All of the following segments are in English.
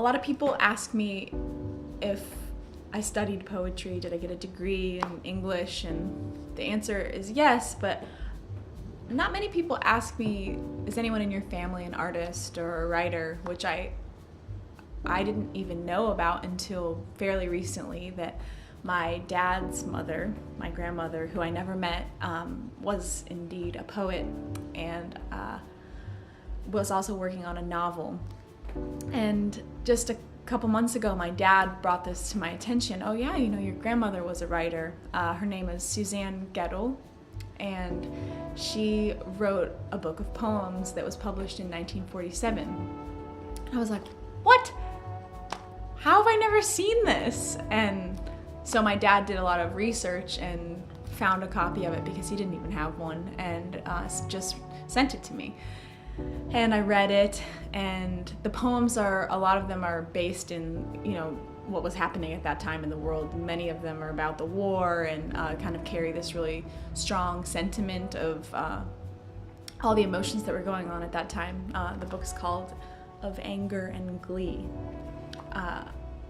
lot of people ask me if I studied poetry, did I get a degree in English? And the answer is yes, but not many people ask me, is anyone in your family an artist or a writer? Which I didn't even know about until fairly recently, that my dad's mother, my grandmother, who I never met, was indeed a poet and was also working on a novel. And just a couple months ago, my dad brought this to my attention. Oh yeah, your grandmother was a writer. Her name is Jacqueline, and she wrote a book of poems that was published in 1947. I was like, what? How have I never seen this? And so my dad did a lot of research and found a copy of it because he didn't even have one, and just sent it to me. And I read it, and the poems a lot of them are based in, what was happening at that time in the world. Many of them are about the war and kind of carry this really strong sentiment of all the emotions that were going on at that time. The book is called Of Anger and Glee.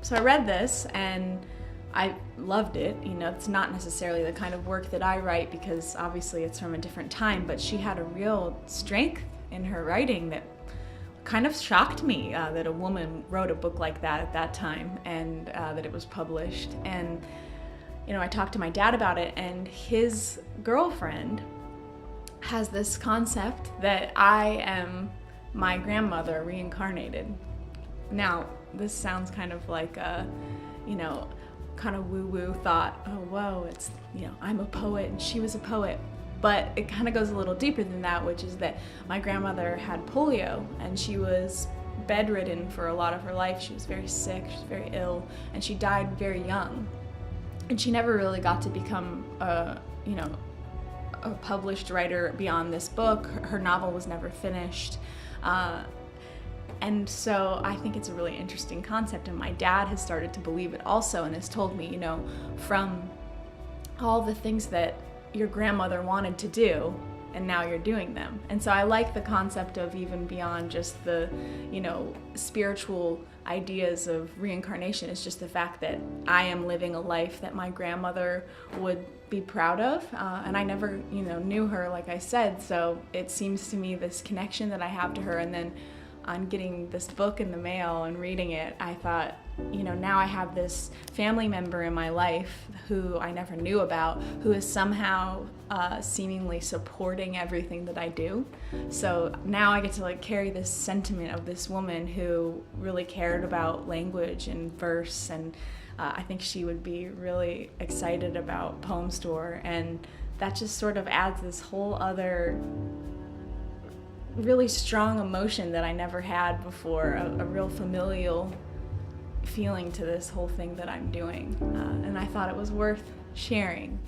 So I read this and I loved it. It's not necessarily the kind of work that I write because obviously it's from a different time, but she had a real strength in her writing that kind of shocked me, that a woman wrote a book like that at that time, and that it was published. And I talked to my dad about it, and his girlfriend has this concept that I am my grandmother reincarnated. Now, this sounds kind of like a, kind of woo-woo thought. Oh, whoa, it's, I'm a poet and she was a poet. But it kind of goes a little deeper than that, which is that my grandmother had polio, and she was bedridden for a lot of her life. She was very sick, she was very ill, and she died very young. And she never really got to become a published writer beyond this book. Her novel was never finished. And so I think it's a really interesting concept, and my dad has started to believe it also, and has told me, from all the things that your grandmother wanted to do, and now you're doing them. And so I like the concept of even beyond just the, spiritual ideas of reincarnation. It's just the fact that I am living a life that my grandmother would be proud of. And I never, knew her, like I said, so it seems to me this connection that I have to her. And then on getting this book in the mail and reading it, I thought, now I have this family member in my life who I never knew about, who is somehow seemingly supporting everything that I do. So now I get to carry this sentiment of this woman who really cared about language and verse, and I think she would be really excited about Poem Store, and that just sort of adds this whole other really strong emotion that I never had before, a real familial feeling to this whole thing that I'm doing, and I thought it was worth sharing.